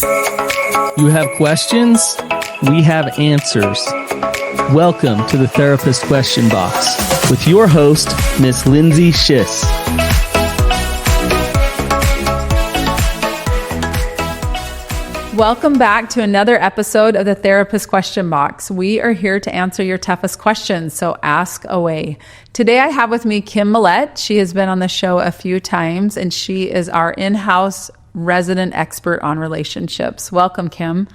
You have questions? We have answers. Welcome to the Therapist Question Box with your host, Miss Lindsay Schiss. Welcome back to another episode of the Therapist Question Box. We are here to answer your toughest questions, so ask away. Today I have with me Kim Millette. She has been on the show a few times, and she is our in-house resident expert on relationships. Welcome, Kim.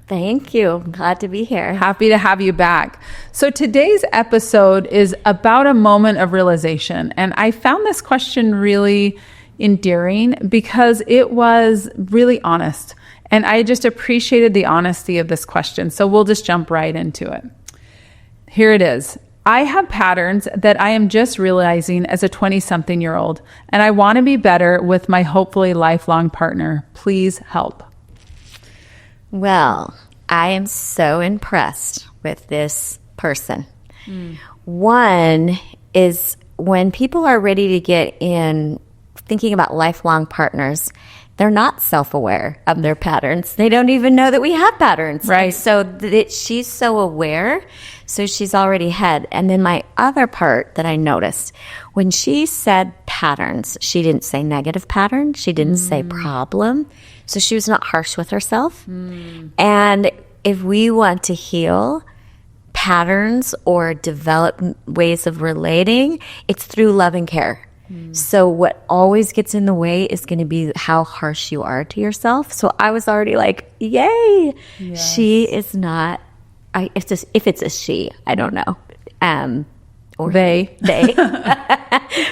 Thank you. Glad to be here. Happy to have you back. So today's episode is about a moment of realization, and I found this question really endearing because it was really honest. And I just appreciated the honesty of this question. So we'll just jump right into it. Here it is. I have patterns that I am just realizing as a 20-something-year-old, and I want to be better with my hopefully lifelong partner. Please help. Well, I am so impressed with this person. One is when people are ready to get in thinking about lifelong partners, they're not self-aware of their patterns. They don't even know that we have patterns. Right. And so she's so aware, so she's already ahead. And then my other part that I noticed, when she said patterns, she didn't say negative pattern. She didn't say problem. So she was not harsh with herself. And if we want to heal patterns or develop ways of relating, it's through love and care. So what always gets in the way is going to be how harsh you are to yourself. So I was already like, yay. Yes. She is not, if it's a she, I don't know. Or they.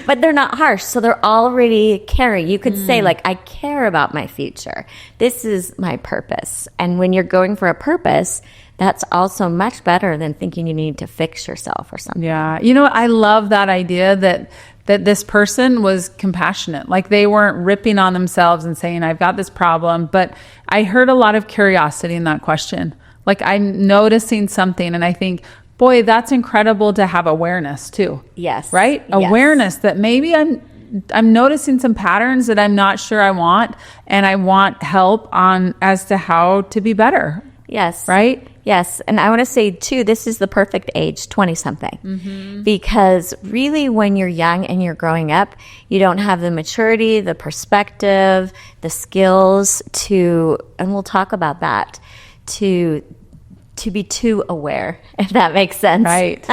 But they're not harsh. So they're already caring. You could say like, I care about my future. This is my purpose. And when you're going for a purpose, that's also much better than thinking you need to fix yourself or something. Yeah. You know what? I love that idea that this person was compassionate. Like they weren't ripping on themselves and saying, I've got this problem. But I heard a lot of curiosity in that question. Like I'm noticing something and I think, boy, that's incredible to have awareness too. Yes. Right? Yes. Awareness that maybe I'm noticing some patterns that I'm not sure I want, and I want help on as to how to be better. Yes. Right? Yes. And I want to say, too, this is the perfect age, 20-something. Because really, when you're young and you're growing up, you don't have the maturity, the perspective, the skills to, and we'll talk about that, to be too aware, if that makes sense. Right.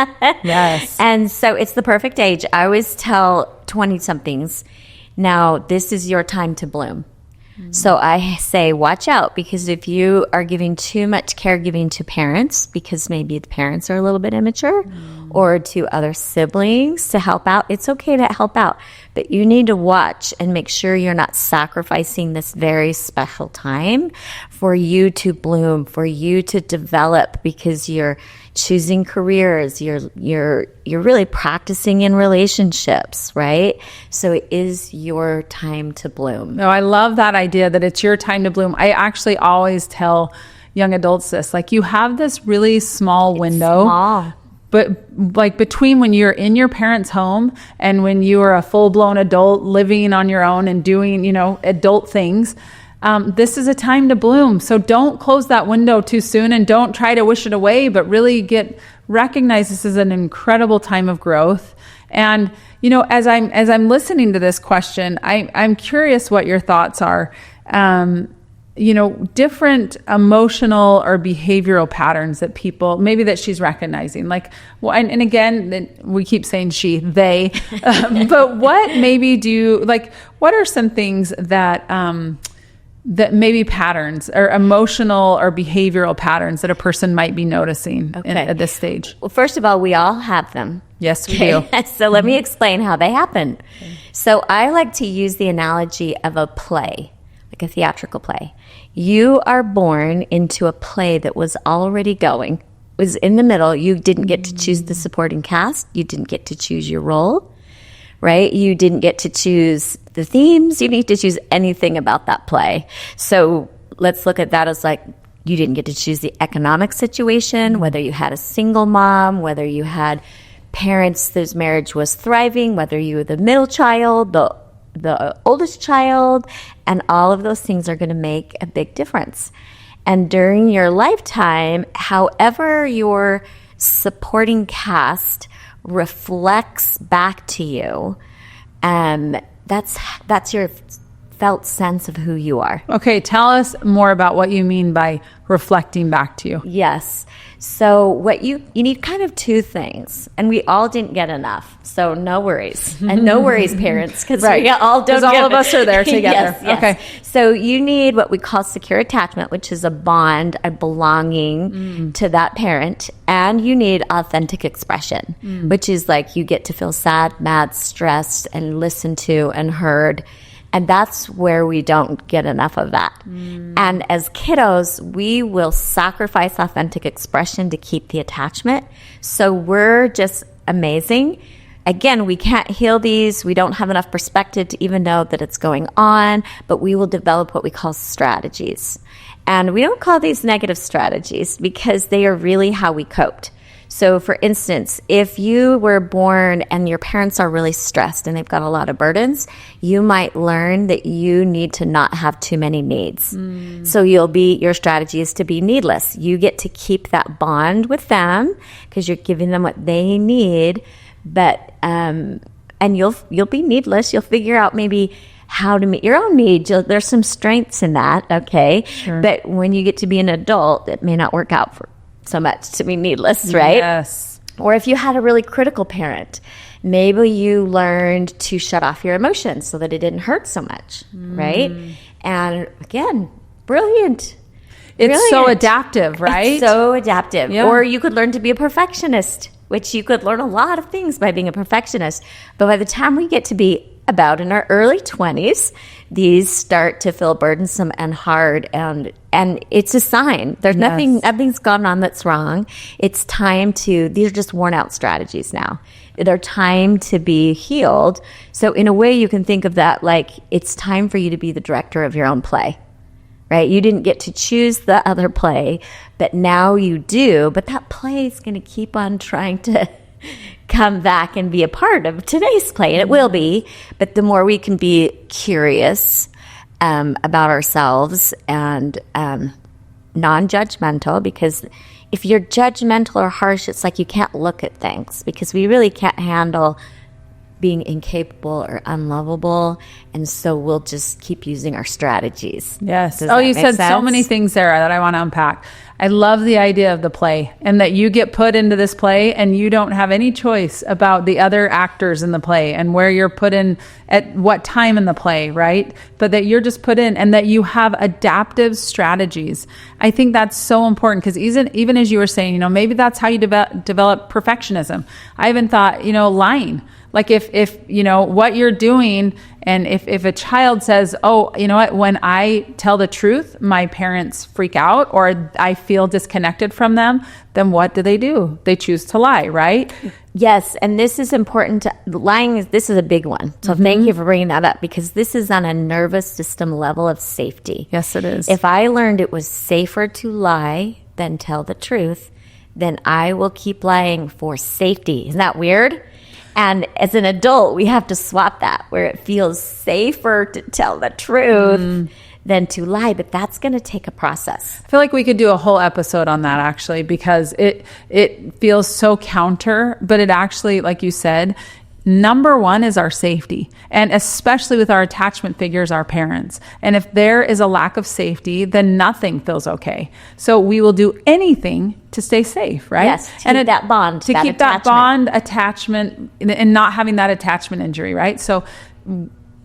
Yes. And so it's the perfect age. I always tell 20-somethings, now this is your time to bloom. So I say, watch out, because if you are giving too much caregiving to parents, because maybe the parents are a little bit immature, or to other siblings to help out, it's okay to help out. But you need to watch and make sure you're not sacrificing this very special time for you to bloom, for you to develop, because you're choosing careers, you're really practicing in relationships, right? So it is your time to bloom. No, I love that idea that it's your time to bloom. I actually always tell young adults this, like you have this really small window. Small. But like between when you're in your parents' home and when you are a full-blown adult living on your own and doing, adult things, this is a time to bloom. So don't close that window too soon and don't try to wish it away, but really recognize this is an incredible time of growth. And, as I'm listening to this question, I'm curious what your thoughts are. Different emotional or behavioral patterns that people, maybe that she's recognizing. Like, well, and again, we keep saying they, but what maybe what are some things that maybe patterns or emotional or behavioral patterns that a person might be noticing at this stage? Well, first of all, we all have them. Yes, we do. So let me explain how they happen. Okay. So I like to use the analogy of a play, like a theatrical play. You are born into a play that was already going, was in the middle. You didn't get to choose the supporting cast. You didn't get to choose your role, right? You didn't get to choose the themes. You didn't get to choose anything about that play. So let's look at that as like, you didn't get to choose the economic situation, whether you had a single mom, whether you had parents whose marriage was thriving, whether you were the middle child, the the oldest child, and all of those things are going to make a big difference. And during your lifetime, however your supporting cast reflects back to you, that's your felt sense of who you are. Okay, tell us more about what you mean by reflecting back to you. Yes. So what you need kind of two things, and we all didn't get enough. So no worries. And no worries, parents, because right. we all don't. Because all of us are there together. Yes. Okay. So you need what we call secure attachment, which is a bond, a belonging to that parent. And you need authentic expression, which is like you get to feel sad, mad, stressed, and listened to and heard. And that's where we don't get enough of that. And as kiddos, we will sacrifice authentic expression to keep the attachment. So we're just amazing. Again, we can't heal these. We don't have enough perspective to even know that it's going on, but we will develop what we call strategies. And we don't call these negative strategies because they are really how we coped. So for instance, if you were born and your parents are really stressed and they've got a lot of burdens, you might learn that you need to not have too many needs. So your strategy is to be needless. You get to keep that bond with them because you're giving them what they need, but and you'll be needless. You'll figure out maybe how to meet your own needs. There's some strengths in that, okay? Sure. But when you get to be an adult, it may not work out for so much to be needless, right? Yes. Or if you had a really critical parent, maybe you learned to shut off your emotions so that it didn't hurt so much, right? And again, brilliant. It's so adaptive, right? It's so adaptive. Yeah. Or you could learn to be a perfectionist, which you could learn a lot of things by being a perfectionist. But by the time we get to be about in our early 20s, these start to feel burdensome and hard, and it's a sign. There's nothing's gone on that's wrong. It's time these are just worn out strategies now. They're time to be healed. So in a way you can think of that like it's time for you to be the director of your own play, right? You didn't get to choose the other play, but now you do. But that play is going to keep on trying to come back and be a part of today's play, and it will be. But the more we can be curious about ourselves and non-judgmental, because if you're judgmental or harsh, it's like you can't look at things, because we really can't handle being incapable or unlovable, and so we'll just keep using our strategies. Yes. You said so many things there that I want to unpack. I love the idea of the play, and that you get put into this play and you don't have any choice about the other actors in the play and where you're put in at what time in the play, right? But that you're just put in, and that you have adaptive strategies. I think that's so important, because even as you were saying, maybe that's how you develop perfectionism. I even thought, lying. Like if what you're doing, and if a child says, oh, you know what, when I tell the truth, my parents freak out or I feel disconnected from them, then what do? They choose to lie, right? Yes, and this is important. Lying, this is a big one. So thank you for bringing that up, because this is on a nervous system level of safety. Yes, it is. If I learned it was safer to lie than tell the truth, then I will keep lying for safety. Isn't that weird? And as an adult, we have to swap that, where it feels safer to tell the truth than to lie. But that's going to take a process. I feel like we could do a whole episode on that, actually, because it feels so counter, but it actually, like you said, number one is our safety, and especially with our attachment figures, our parents. And if there is a lack of safety, then nothing feels okay. So we will do anything to stay safe, right? Yes, to keep that bond, to keep that bond, attachment, and not having that attachment injury, right? So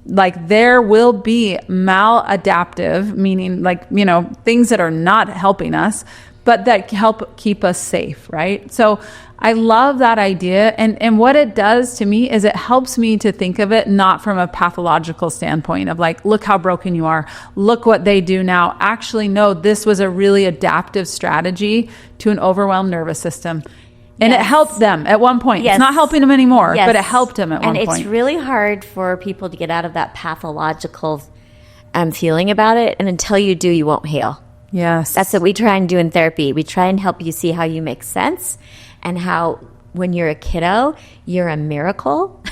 like there will be maladaptive, meaning like, things that are not helping us, but that help keep us safe, right? So I love that idea. And what it does to me is it helps me to think of it not from a pathological standpoint of like, look how broken you are. Look what they do now. Actually, no, this was a really adaptive strategy to an overwhelmed nervous system. And it helped them at one point. It's not helping them anymore, but it helped them at one point. And it's really hard for people to get out of that pathological feeling about it. And until you do, you won't heal. Yes. That's what we try and do in therapy. We try and help you see how you make sense and how when you're a kiddo, you're a miracle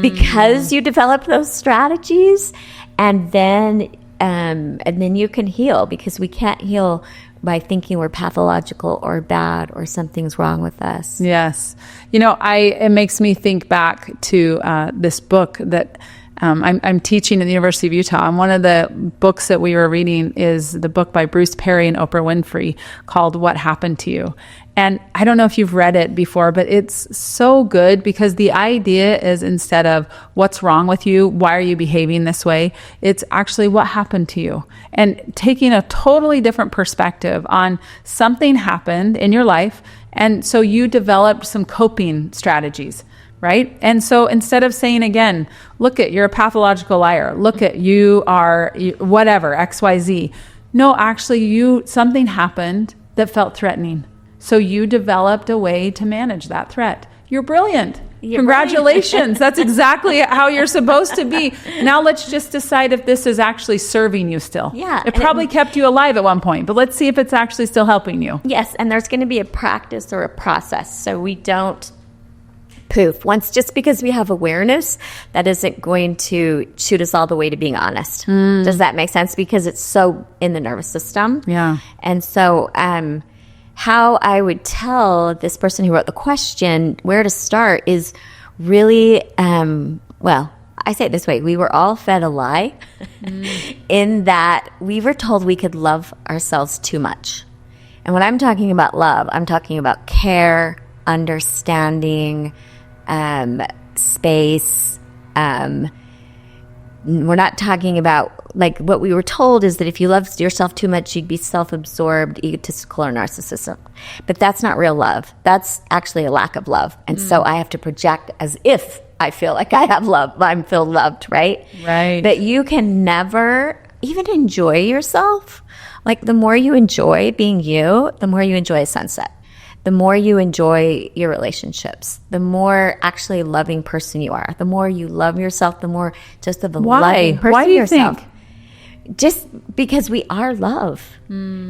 because you develop those strategies, and then you can heal, because we can't heal by thinking we're pathological or bad or something's wrong with us. Yes. It makes me think back to this book that I'm teaching at the University of Utah. And one of the books that we were reading is the book by Bruce Perry and Oprah Winfrey called What Happened to You? And I don't know if you've read it before, but it's so good, because the idea is, instead of what's wrong with you, why are you behaving this way, it's actually what happened to you. And taking a totally different perspective on something happened in your life. And so you developed some coping strategies, right? And so instead of saying again, look at, you're a pathological liar, look at, you are whatever, XYZ. No, actually something happened that felt threatening. So you developed a way to manage that threat. You're brilliant. Congratulations. That's exactly how you're supposed to be. Now let's just decide if this is actually serving you still. Yeah. It probably kept you alive at one point, but let's see if it's actually still helping you. Yes. And there's going to be a practice or a process. So we don't poof. Just because we have awareness, that isn't going to shoot us all the way to being honest. Does that make sense? Because it's so in the nervous system. Yeah. And so, how I would tell this person who wrote the question where to start is really, I say it this way. We were all fed a lie in that we were told we could love ourselves too much. And when I'm talking about love, I'm talking about care, understanding, space. We're not talking about, like, what we were told is that if you loved yourself too much, you'd be self-absorbed, egotistical, or narcissistic. But that's not real love. That's actually a lack of love. And so I have to project as if I feel like I have love. I'm feel loved, right? Right. But you can never even enjoy yourself. Like, the more you enjoy being you, the more you enjoy a sunset. The more you enjoy your relationships, the more actually loving person you are. The more you love yourself, the more just of a loving person Why do you yourself. think? Just because we are love.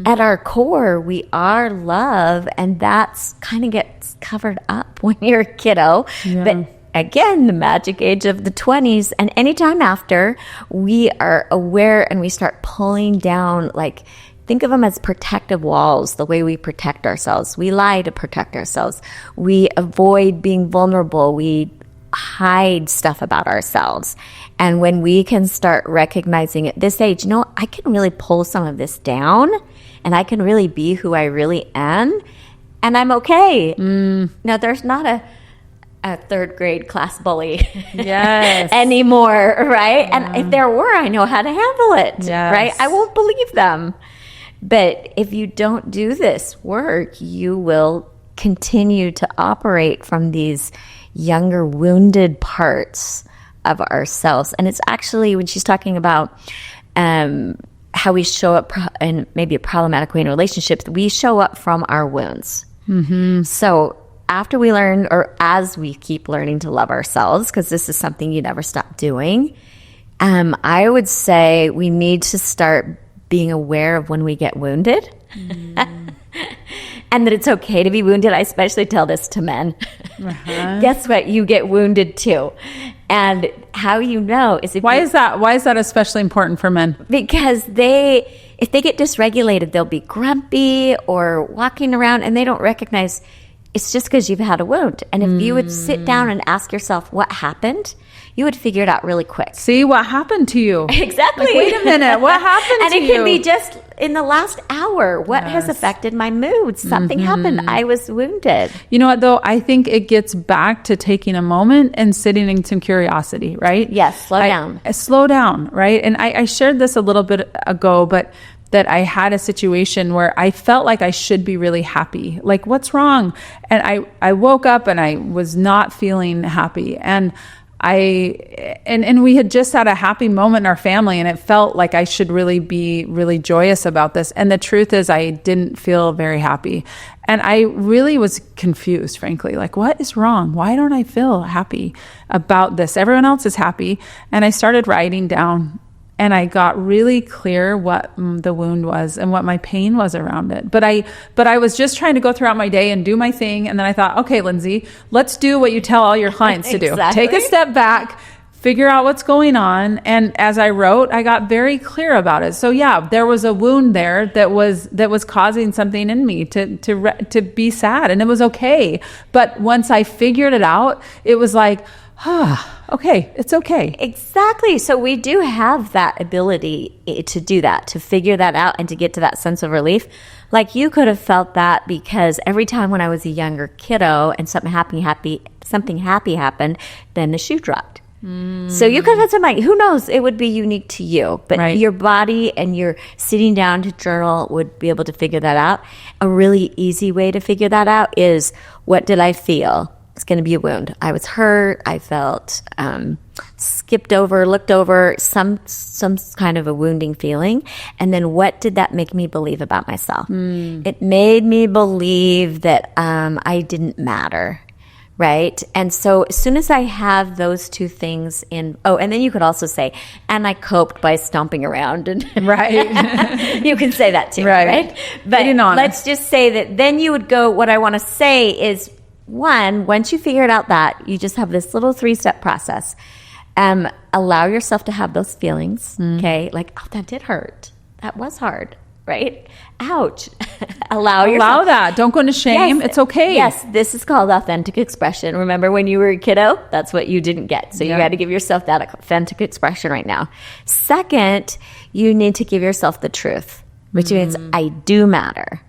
At our core, we are love, and that's kind of gets covered up when you're a kiddo. Yeah. But again, the magic age of the 20s and anytime after, we are aware and we start pulling down, like, think of them as protective walls, the way we protect ourselves. We lie to protect ourselves. We avoid being vulnerable. We hide stuff about ourselves. And when we can start recognizing at this age, I can really pull some of this down, and I can really be who I really am, and I'm okay. Now, there's not a third grade class bully anymore, right? Yeah. And if there were, I know how to handle it, right? I won't believe them. But if you don't do this work, you will continue to operate from these younger, wounded parts of ourselves. And it's actually, when she's talking about how we show up in maybe a problematic way in relationships, we show up from our wounds. So after we learn, or as we keep learning to love ourselves, because this is something you never stop doing, I would say we need to start being aware of when we get wounded and that it's okay to be wounded. I especially tell this to men. Guess what? You get wounded too. And how you know is Why is that especially important for men? Because if they get dysregulated, they'll be grumpy or walking around and they don't recognize it's just because you've had a wound. And if you would sit down and ask yourself what happened, you would figure it out really quick. See what happened to you. Exactly. Like, wait a minute, what happened to you? And it can be just in the last hour. What has affected my mood? Something happened. I was wounded. You know what, though? I think it gets back to taking a moment and sitting in some curiosity, right? Yes, slow down. Slow down, right? And I shared this a little bit ago, but that I had a situation where I felt like I should be really happy. Like, what's wrong? And I woke up and I was not feeling happy. And we had just had a happy moment in our family, and it felt like I should really be really joyous about this. And the truth is I didn't feel very happy. And I really was confused, frankly, like, what is wrong? Why don't I feel happy about this? Everyone else is happy. And I started writing down. and I got really clear what the wound was and what my pain was around it. But I was just trying to go throughout my day and do my thing. And then I thought, okay, Lindsay, let's do what you tell all your clients to do. Exactly. Take a step back, figure out what's going on. And as I wrote, I got very clear about it. So yeah, there was a wound there that was causing something in me to be sad, and it was okay. But once I figured it out, it was like, okay, it's okay. Exactly. So we do have that ability to do that, to figure that out and to get to that sense of relief. Like you could have felt that because every time when I was a younger kiddo and something happy happened, then the shoe dropped. So you could have something, who knows, it would be unique to you, but your body and your sitting down to journal would be able to figure that out. A really easy way to figure that out is, what did I feel? It's going to be a wound. I was hurt. I felt skipped over, looked over, some kind of a wounding feeling. And then what did that make me believe about myself? It made me believe that I didn't matter. Right. And so as soon as I have those two things and then you could also say, and I coped by stomping around. And right. You can say that too. Right. But let's just say that then you would go, what I want to say is, once you figured out that, you just have this little 3-step process. Allow yourself to have those feelings. Okay. Like, that did hurt. That was hard. Right? Ouch. Allow that. Don't go into shame. Yes. It's okay. Yes. This is called authentic expression. Remember when you were a kiddo? That's what you didn't get. So you got to give yourself that authentic expression right now. Second, you need to give yourself the truth, which means I do matter.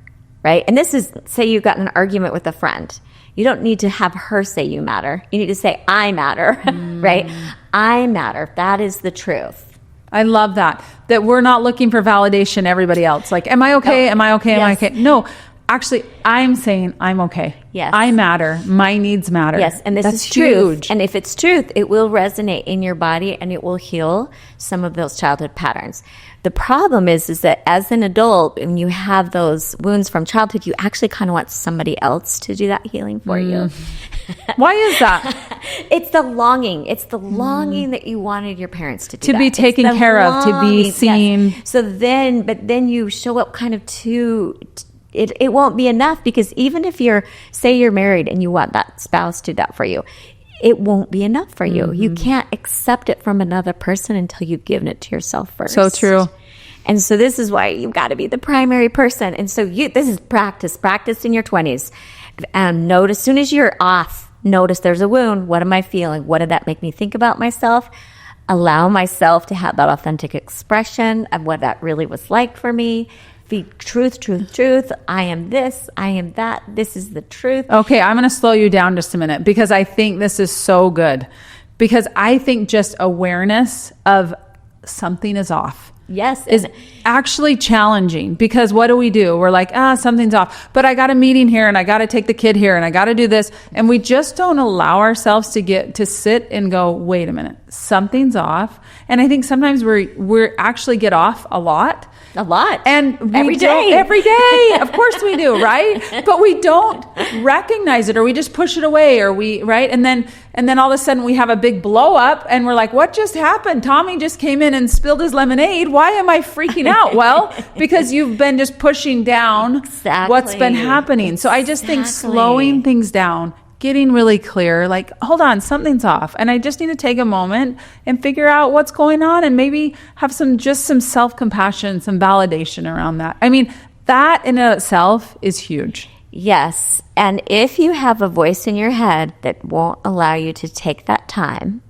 Right? And this is, say you got in an argument with a friend. You don't need to have her say you matter. You need to say, I matter. Right? I matter. That is the truth. I love that we're not looking for validation everybody else. Like, am I okay? Am I okay? Am I okay? No, actually, I'm saying I'm okay. Yes. I matter. My needs matter. Yes, and this That's is truth. huge. And if it's truth, it will resonate in your body and it will heal some of those childhood patterns. The problem is that as an adult, when you have those wounds from childhood, you actually kind of want somebody else to do that healing for you. Why is that? It's the longing. It's the longing that you wanted your parents to do to be taken care of, to be seen. Yes. So then you show up kind of too. It won't be enough, because even if say you're married and you want that spouse to do that for you, it won't be enough for you. You can't accept it from another person until you've given it to yourself first. So true. And so this is why you've got to be the primary person. And so this is practice in your 20s. Notice, as soon as you're off, notice there's a wound. What am I feeling? What did that make me think about myself? Allow myself to have that authentic expression of what that really was like for me. Be truth. I am this. I am that. This is the truth. Okay, I'm going to slow you down just a minute, because I think this is so good. Because I think just awareness of something is off. Yes. Is actually challenging, because what do? We're like, something's off, but I got a meeting here and I got to take the kid here and I got to do this. And we just don't allow ourselves to sit and go, wait a minute, something's off. And I think sometimes we're actually get off a lot. And every day, of course we do, right? But we don't recognize it, or we just push it away, or right? And then all of a sudden we have a big blow up and we're like, what just happened? Tommy just came in and spilled his lemonade. Why am I freaking out? Well, because you've been just pushing down what's been happening. So I just think slowing things down, getting really clear, like, hold on, something's off. And I just need to take a moment and figure out what's going on, and maybe have some self-compassion, some validation around that. I mean, that in itself is huge. Yes. And if you have a voice in your head that won't allow you to take that time,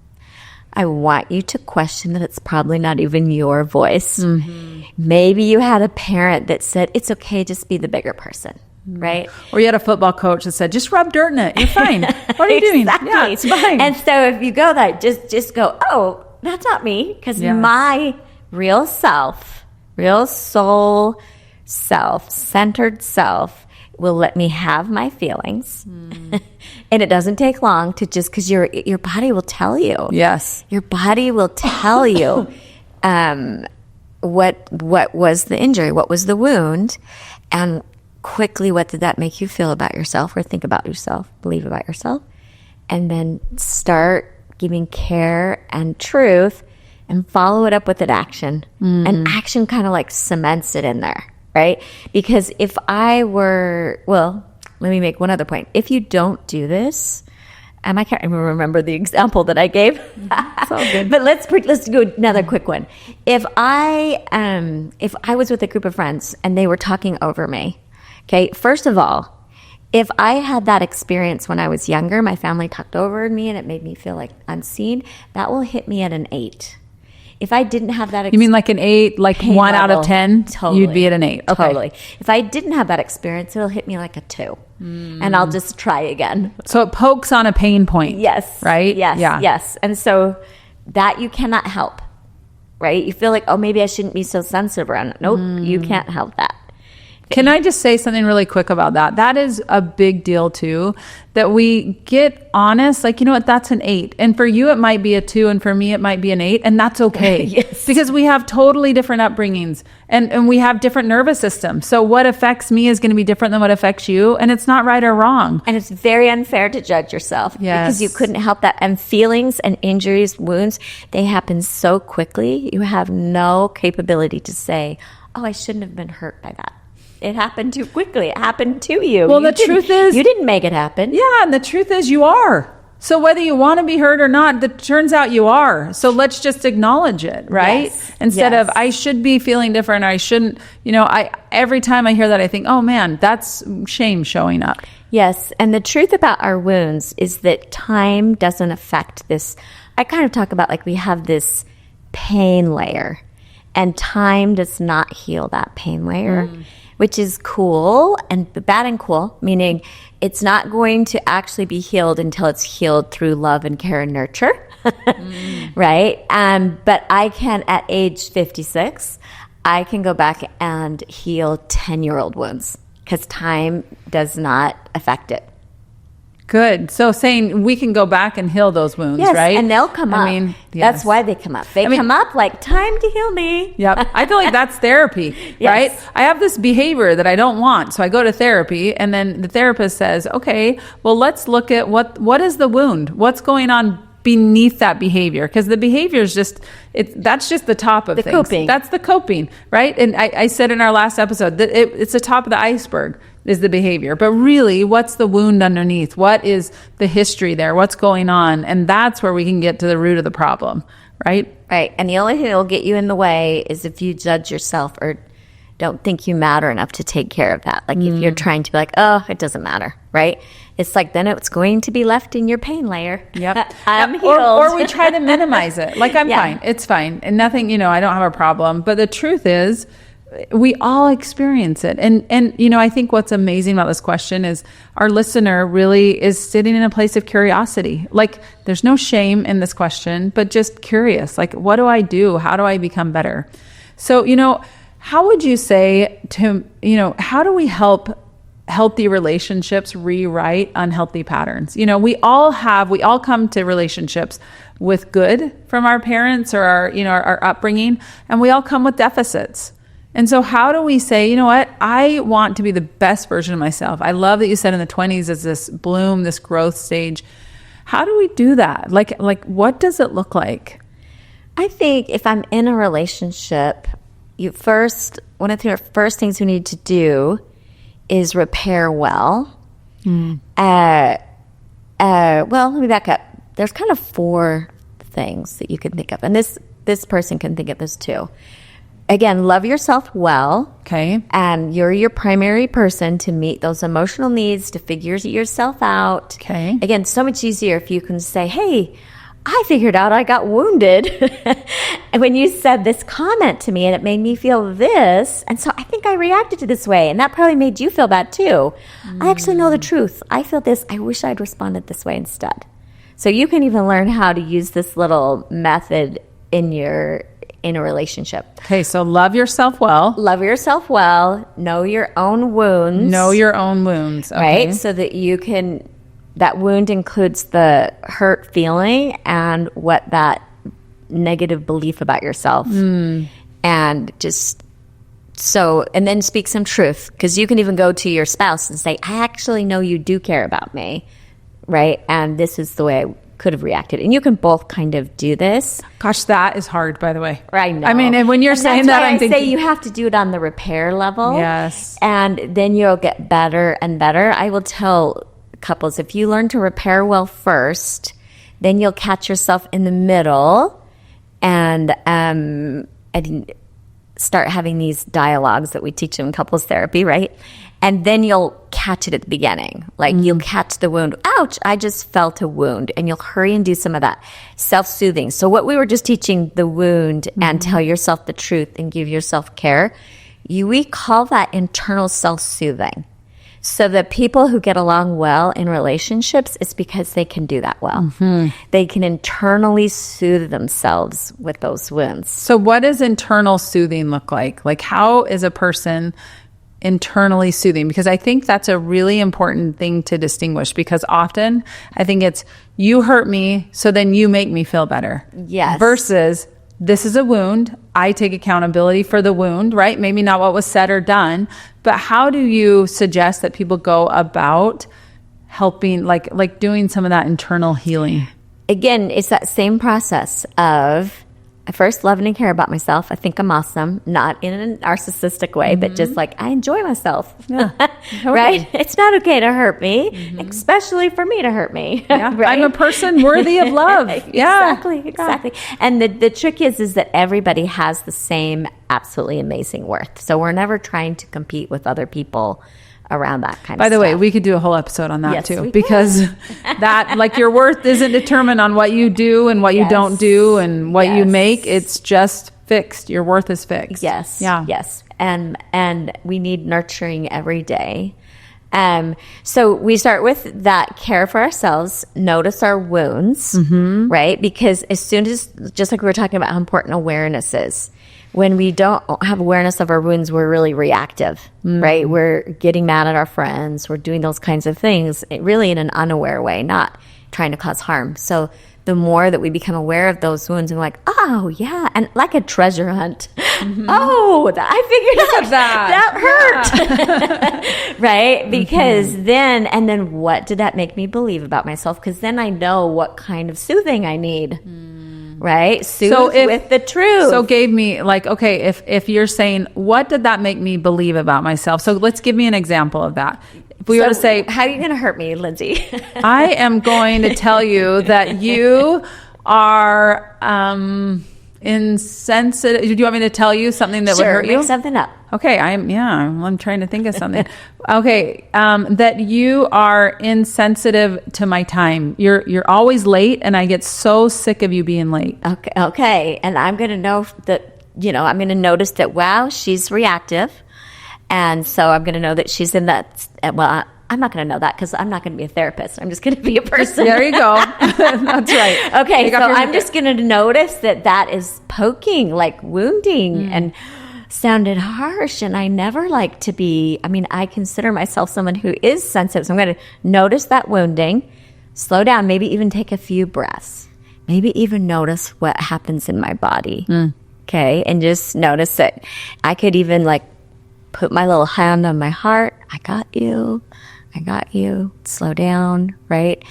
I want you to question that it's probably not even your voice. Mm-hmm. Maybe you had a parent that said, it's okay, just be the bigger person. Right? Or you had a football coach that said, just rub dirt in it. You're fine. What are you doing? Exactly. Yeah, it's fine. And so if you go there, just go, oh, that's not me. Because my real self, real soul self, centered self will let me have my feelings. And it doesn't take long to just, because your body will tell you. Yes. Your body will tell you what was the injury, what was the wound, and quickly, what did that make you feel about yourself, or think about yourself, believe about yourself? And then start giving care and truth and follow it up with an action. And action kind of like cements it in there, right? Because if I were, well, let me make one other point. If you don't do this, I can't even remember the example that I gave. It's all good. But let's do another quick one. If I was with a group of friends and they were talking over me, okay, first of all, if I had that experience when I was younger, my family talked over me and it made me feel like unseen, that will hit me at an 8. If I didn't have that You mean like an 8, like 1 out of 10? Totally. You'd be at an 8. Okay. Totally. If I didn't have that experience, it'll hit me like a 2. And I'll just try again. So it pokes on a pain point. Yes. Right? Yes. Yeah. Yes. And so that you cannot help, right? You feel like, oh, maybe I shouldn't be so sensitive around it. Nope, you can't help that. Can I just say something really quick about that? That is a big deal too, that we get honest, like, you know what, that's an 8. And for you, it might be a 2. And for me, it might be an 8. And that's okay. Yes. Because we have totally different upbringings and we have different nervous systems. So what affects me is going to be different than what affects you. And it's not right or wrong. And it's very unfair to judge yourself. Yes. Because you couldn't help that. And feelings and injuries, wounds, they happen so quickly. You have no capability to say, oh, I shouldn't have been hurt by that. It happened too quickly. It happened to you. Well, the truth is, you didn't make it happen. Yeah, and the truth is you are. So whether you want to be hurt or not, it turns out you are. So let's just acknowledge it, right? Yes. Instead Yes. of I should be feeling different, or I shouldn't, every time I hear that, I think, oh man, that's shame showing up. Yes, and the truth about our wounds is that time doesn't affect this. I kind of talk about like we have this pain layer, and time does not heal that pain layer. Which is cool and bad and cool, meaning it's not going to actually be healed until it's healed through love and care and nurture, right? But I can, at age 56, I can go back and heal 10-year-old wounds because time does not affect it. Good. So saying we can go back and heal those wounds, Yes, right? and they'll come up. I mean, That's yes. why they come up. They come up like, time to heal me. Yep. I feel like that's therapy, right? I have this behavior that I don't want. So I go to therapy and then the therapist says, okay, well, let's look at what is the wound? What's going on beneath that behavior? Because the behavior is that's just the top of The things. coping. That's the coping, right? And I said in our last episode that it's the top of the iceberg is the behavior. But really, what's the wound underneath? What is the history there? What's going on? And that's where we can get to the root of the problem, right? Right. And the only thing that will get you in the way is if you judge yourself or don't think you matter enough to take care of that. Like if you're trying to be like, oh, it doesn't matter, right? It's like then it's going to be left in your pain layer. Yep. I'm healed. Or we try to minimize it. Like I'm Yeah. fine. It's fine. And nothing, I don't have a problem. But the truth is we all experience it. And I think what's amazing about this question is our listener really is sitting in a place of curiosity. Like there's no shame in this question, but just curious. Like, what do I do? How do I become better? So, how would you say to, how do we help healthy relationships rewrite unhealthy patterns? We all come to relationships with good from our parents or our upbringing, and we all come with deficits. And so how do we say, you know what, I want to be the best version of myself. I love that you said in the 20s is this bloom, this growth stage. How do we do that? Like what does it look like? I think if I'm in a relationship, one of the first things we need to do is repair well. Well, let me back up. There's kind of 4 things that you can think of. And this person can think of this too. Again, love yourself well. Okay. And you're your primary person to meet those emotional needs, to figure yourself out. Okay. Again, so much easier if you can say, hey, I figured out I got wounded. And when you said this comment to me and it made me feel this, and so I think I reacted to this way, and that probably made you feel bad too. I actually know the truth. I feel this. I wish I'd responded this way instead. So you can even learn how to use this little method in a relationship. Okay, so love yourself well. Love yourself well. Know your own wounds. Know your own wounds. Okay. Right? So that that wound includes the hurt feeling and what that negative belief about yourself. And and then speak some truth. Because you can even go to your spouse and say, I actually know you do care about me. Right? And this is the way I could have reacted. And you can both kind of do this. Gosh, that is hard, by the way. I know. I mean, and when you're saying that, I'm thinking, say you have to do it on the repair level. Yes. And then you'll get better and better. I will tell couples, if you learn to repair well first, then you'll catch yourself in the middle and start having these dialogues that we teach in couples therapy, right? And then you'll catch it at the beginning. Like you'll catch the wound. Ouch, I just felt a wound. And you'll hurry and do some of that self-soothing. So what we were just teaching, the wound and tell yourself the truth and give yourself care, we call that internal self-soothing. So the people who get along well in relationships, it's because they can do that well. They can internally soothe themselves with those wounds. So what does internal soothing look like? Like how is a person internally soothing? Because I think that's a really important thing to distinguish, because often I think it's you hurt me, so then you make me feel better. Yes. Versus this is a wound. I take accountability for the wound, right? Maybe not what was said or done, but how do you suggest that people go about helping, like doing some of that internal healing? Again, it's that same process of I first love and care about myself. I think I'm awesome, not in a narcissistic way, but just like I enjoy myself. Yeah, right? It's not okay to hurt me, especially for me to hurt me. Yeah. Right? I'm a person worthy of love. Yeah, exactly. And the trick is that everybody has the same absolutely amazing worth. So we're never trying to compete with other people around that kind of stuff. By the way, we could do a whole episode on that too, we because that, like, your worth isn't determined on what you do and what you don't do and what you make. It's just fixed. Your worth is fixed. Yes. Yeah. Yes. And we need nurturing every day. So we start with that care for ourselves, notice our wounds, right? Because as soon as, just like we were talking about how important awareness is, when we don't have awareness of our wounds, we're really reactive, right? We're getting mad at our friends. We're doing those kinds of things really in an unaware way, not trying to cause harm. So the more that we become aware of those wounds and like, oh, yeah, and like a treasure hunt. Oh, I figured out that hurt, right? Because then what did that make me believe about myself? Because then I know what kind of soothing I need. Right? With the truth. So gave me like, okay, if you're saying, what did that make me believe about myself? So let's give me an example of that. If we were to say, how are you going to hurt me, Lindsay? I am going to tell you that you are insensitive. Do you want me to tell you something that would hurt you? Make something up. Okay, I'm trying to think of something. Okay, that you are insensitive to my time. You're always late, and I get so sick of you being late. Okay, and I'm going to know that, I'm going to notice that, wow, she's reactive, and so I'm going to know that she's in that. Well, I'm not going to know that because I'm not going to be a therapist. I'm just going to be a person. There you go. That's right. Okay, so I'm just going to notice that is poking, like wounding, and sounded harsh. And I never like to be, I consider myself someone who is sensitive. So I'm going to notice that wounding, slow down, maybe even take a few breaths, maybe even notice what happens in my body. Okay, and just notice that I could even like put my little hand on my heart. I got you. Slow down, right?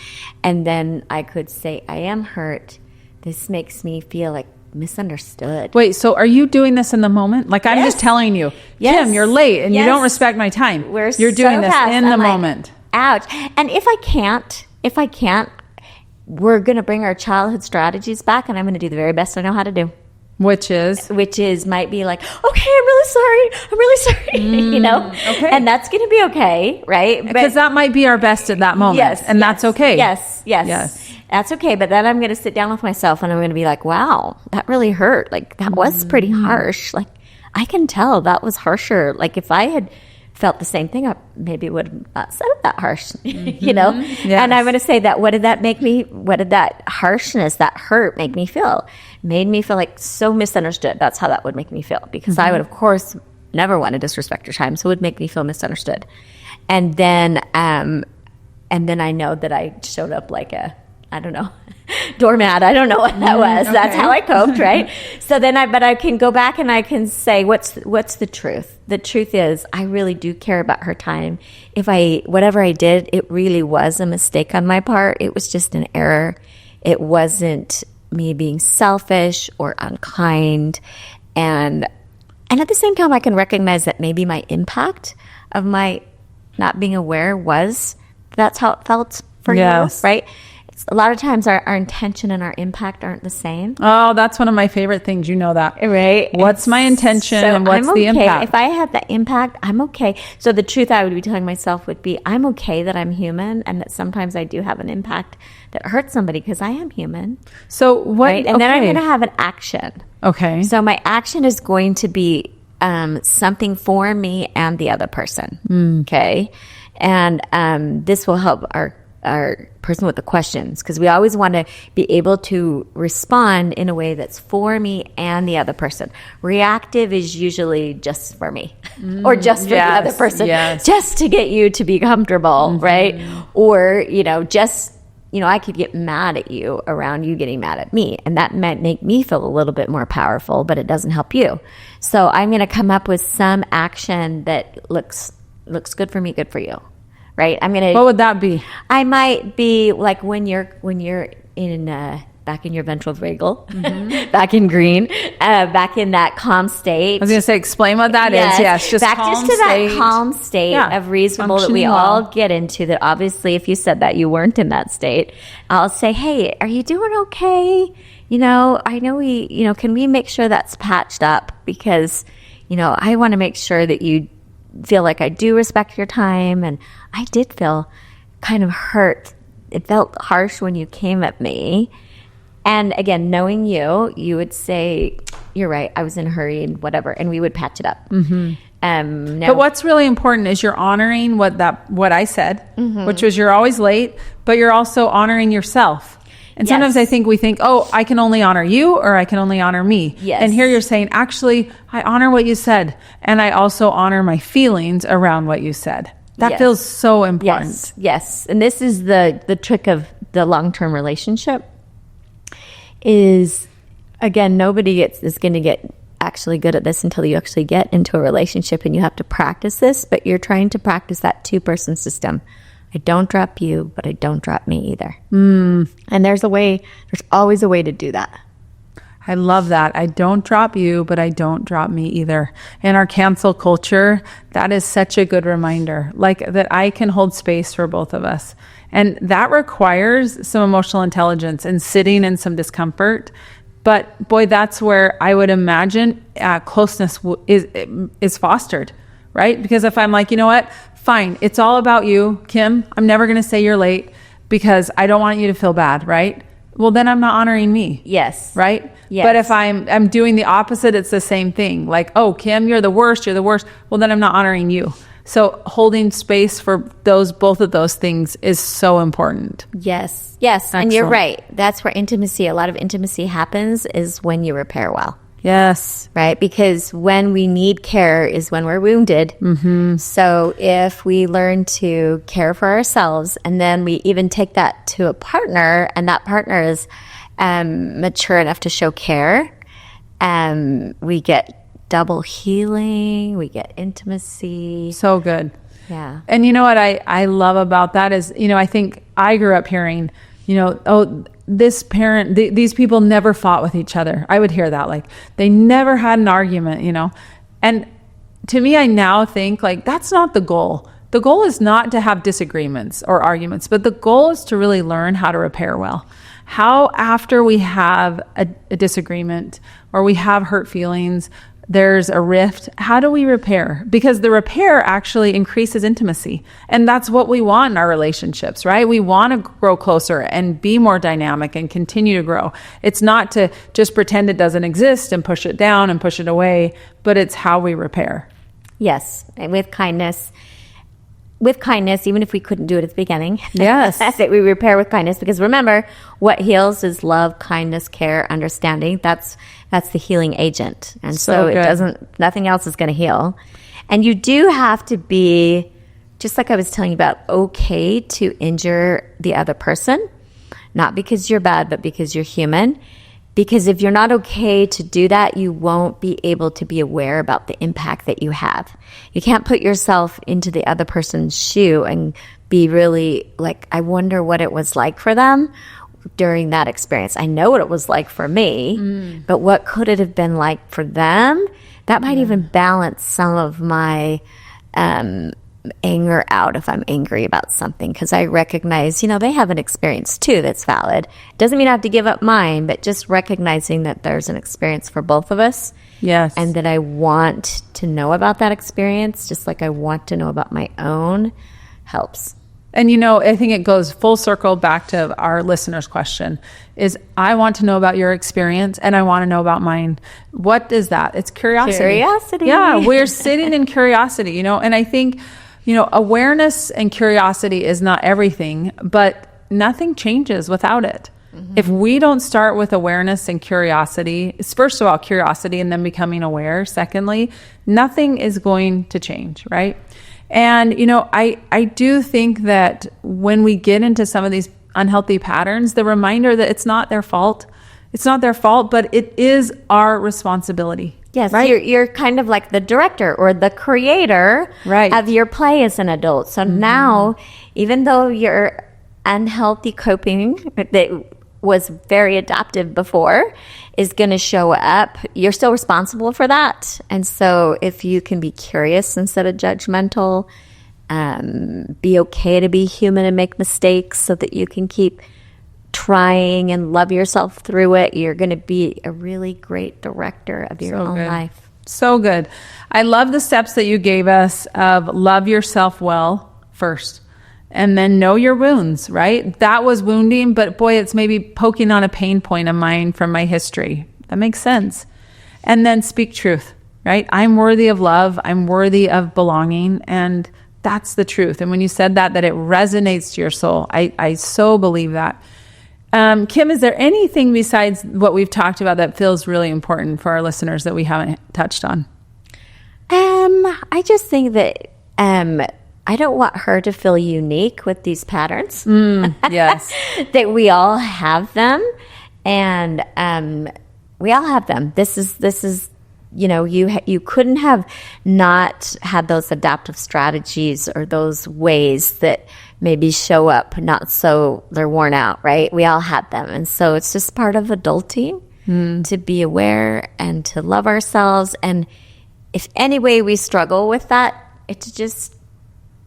And then I could say, I am hurt. This makes me feel like misunderstood. Wait, so are you doing this in the moment? Like I'm just telling you, Kim, you're late and you don't respect my time. You're doing this in the moment. Ouch. And if I can't, we're going to bring our childhood strategies back, and I'm going to do the very best I know how to do. Which is might be like, okay, I'm really sorry, Okay. And that's going to be okay, right? Because that might be our best at that moment. That's okay. Yes. That's okay. But then I'm going to sit down with myself and I'm going to be like, wow, that really hurt. Like that was pretty harsh. Like I can tell that was harsher. Like if I had felt the same thing, I maybe would have not said it that harsh, Yes. And I'm going to say that, what did that harshness, that hurt make me feel? Made me feel like so misunderstood. That's how that would make me feel, because I would, of course, never want to disrespect your time. So it would make me feel misunderstood. And then I know that I showed up like a, I don't know, doormat. I don't know what that was. Okay. That's how I coped, right? So then I can go back and I can say, what's the truth? The truth is, I really do care about her time. Whatever I did, it really was a mistake on my part. It was just an error. It wasn't me being selfish or unkind. And at the same time, I can recognize that maybe my impact of my not being aware that's how it felt for you, right? A lot of times our intention and our impact aren't the same. Oh, that's one of my favorite things. You know that. Right. What's my intention and what's the impact? If I had the impact, I'm okay. So the truth I would be telling myself would be, I'm okay that I'm human and that sometimes I do have an impact that hurts somebody because I am human. So what? Right? And then I'm going to have an action. Okay. So my action is going to be something for me and the other person. Okay. And this will help our person with the questions, because we always want to be able to respond in a way that's for me and the other person. Reactive is usually just for me or just for the other person, just to get you to be comfortable, right? Or, I could get mad at you around you getting mad at me, and that might make me feel a little bit more powerful, but it doesn't help you. So I'm going to come up with some action that looks good for me, good for you. Right? What would that be? I might be like when you're in back in your ventral vagal, back in green, back in that calm state. I was going to say, explain what that is. Yes, just back calm just to state. That calm state of reasonable that we all get into. That obviously, if you said that you weren't in that state, I'll say, hey, are you doing okay? I know can we make sure that's patched up, because I want to make sure that you feel like I do respect your time. And I did feel kind of hurt. It felt harsh when you came at me. And again, knowing you would say, you're right, I was in a hurry and whatever, and we would patch it up. But what's really important is you're honoring what I said, which was you're always late, but you're also honoring yourself. And sometimes I think we think, oh, I can only honor you, or I can only honor me. Yes. And here you're saying, actually, I honor what you said. And I also honor my feelings around what you said. That feels so important. Yes. And this is the trick of the long-term relationship is, again, nobody is going to get actually good at this until you actually get into a relationship, and you have to practice this, but you're trying to practice that two-person system. I don't drop you, but I don't drop me either. And there's always a way to do that. I love that. I don't drop you, but I don't drop me either. In our cancel culture, that is such a good reminder, like that I can hold space for both of us. And that requires some emotional intelligence and sitting in some discomfort. But boy, that's where I would imagine closeness is fostered, right? Because if I'm like, you know what? Fine. It's all about you, Kim. I'm never going to say you're late because I don't want you to feel bad, right? Well, then I'm not honoring me. Yes. Right? Yes. But if I'm doing the opposite, it's the same thing. Like, oh, Kim, you're the worst. Well, then I'm not honoring you. So holding space for both of those things is so important. Yes. Excellent. And you're right. That's where a lot of intimacy happens, is when you repair well. Yes. Right? Because when we need care is when we're wounded. So if we learn to care for ourselves, and then we even take that to a partner, and that partner is mature enough to show care, we get double healing, we get intimacy. So good. Yeah. And you know what I love about that is, I think I grew up hearing, oh, this parent, these people never fought with each other. I would hear that, like they never had an argument, and to me, I now think like that's not the goal. The goal is not to have disagreements or arguments, but the goal is to really learn how to repair well. How after we have a disagreement or we have hurt feelings, there's a rift, how do we repair? Because the repair actually increases intimacy. And that's what we want in our relationships, right? We want to grow closer and be more dynamic and continue to grow. It's not to just pretend it doesn't exist and push it down and push it away, but it's how we repair. Yes, and with kindness, even if we couldn't do it at the beginning. Yes. That's it. We repair with kindness, because remember, what heals is love, kindness, care, understanding. That's the healing agent. And so nothing else is going to heal. And you do have to be, just like I was telling you about, okay to injure the other person, not because you're bad, but because you're human. Because if you're not okay to do that, you won't be able to be aware about the impact that you have. You can't put yourself into the other person's shoe and be really like, I wonder what it was like for them. during that experience. I know what it was like for me, but what could it have been like for them? That might even balance some of my anger out if I'm angry about something, because I recognize, they have an experience too that's valid. Doesn't mean I have to give up mine, but just recognizing that there's an experience for both of us. Yes. And that I want to know about that experience, just like I want to know about my own, helps. And I think it goes full circle back to our listener's question is, I want to know about your experience and I want to know about mine. What is that? It's curiosity. Curiosity. Yeah, we're sitting in curiosity, and I think, awareness and curiosity is not everything, but nothing changes without it. Mm-hmm. If we don't start with awareness and curiosity, it's first of all curiosity and then becoming aware. Secondly, nothing is going to change, right? And, I do think that when we get into some of these unhealthy patterns, the reminder that it's not their fault. It's not their fault, but it is our responsibility. Yes, right? You're kind of like the director or the creator of your play as an adult. So now, even though your unhealthy coping that was very adaptive before is going to show up, you're still responsible for that. And so if you can be curious instead of judgmental, be okay to be human and make mistakes so that you can keep trying and love yourself through it, you're going to be a really great director of your own life. So good. I love the steps that you gave us of love yourself well first. And then know your wounds, right? That was wounding, but boy, it's maybe poking on a pain point of mine from my history. That makes sense. And then speak truth, right? I'm worthy of love. I'm worthy of belonging. And that's the truth. And when you said that it resonates to your soul, I so believe that. Kim, is there anything besides what we've talked about that feels really important for our listeners that we haven't touched on? I just think that, I don't want her to feel unique with these patterns. Yes. That we all have them, and we all have them. This is you couldn't have not had those adaptive strategies or those ways that maybe show up not so they're worn out, right? We all had them, and so it's just part of adulting to be aware and to love ourselves. And if any way we struggle with that, it's just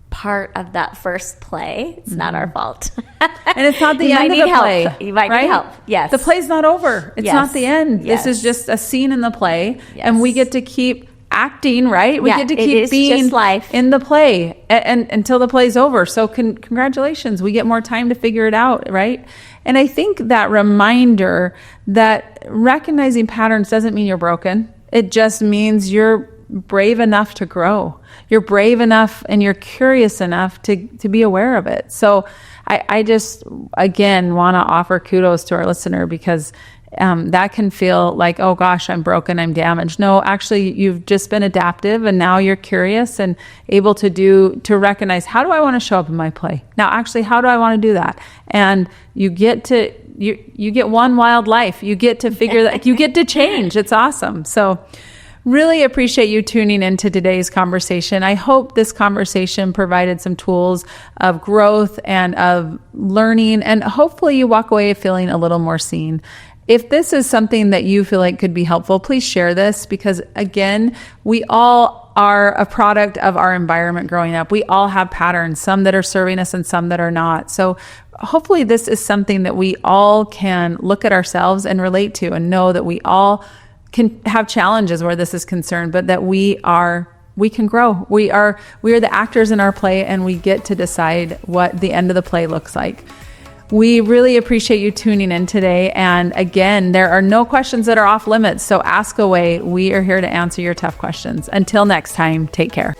part of that first play. It's not our fault. And it's not the end of the play. You might need help. Yes. The play's not over. It's not the end. Yes. This is just a scene in the play. Yes. And we get to keep acting, right? We get to keep being life in the play and until the play's over. So congratulations. We get more time to figure it out, right? And I think that reminder that recognizing patterns doesn't mean you're broken. It just means you're brave enough to grow. You're brave enough and you're curious enough to be aware of it. So I just, again, want to offer kudos to our listener, because that can feel like, oh gosh, I'm broken, I'm damaged. No, actually, you've just been adaptive, and now you're curious and able to recognize, how do I want to show up in my play? Now, actually, how do I want to do that? And you get one wild life. You get to figure that, you get to change. It's awesome. So really appreciate you tuning into today's conversation. I hope this conversation provided some tools of growth and of learning, and hopefully you walk away feeling a little more seen. If this is something that you feel like could be helpful, please share this, because again, we all are a product of our environment growing up. We all have patterns, some that are serving us and some that are not. So hopefully this is something that we all can look at ourselves and relate to, and know that we all can have challenges where this is concerned, but that we can grow. We are the actors in our play, and we get to decide what the end of the play looks like. We really appreciate you tuning in today. And again, there are no questions that are off limits, so ask away. We are here to answer your tough questions. Until next time, take care.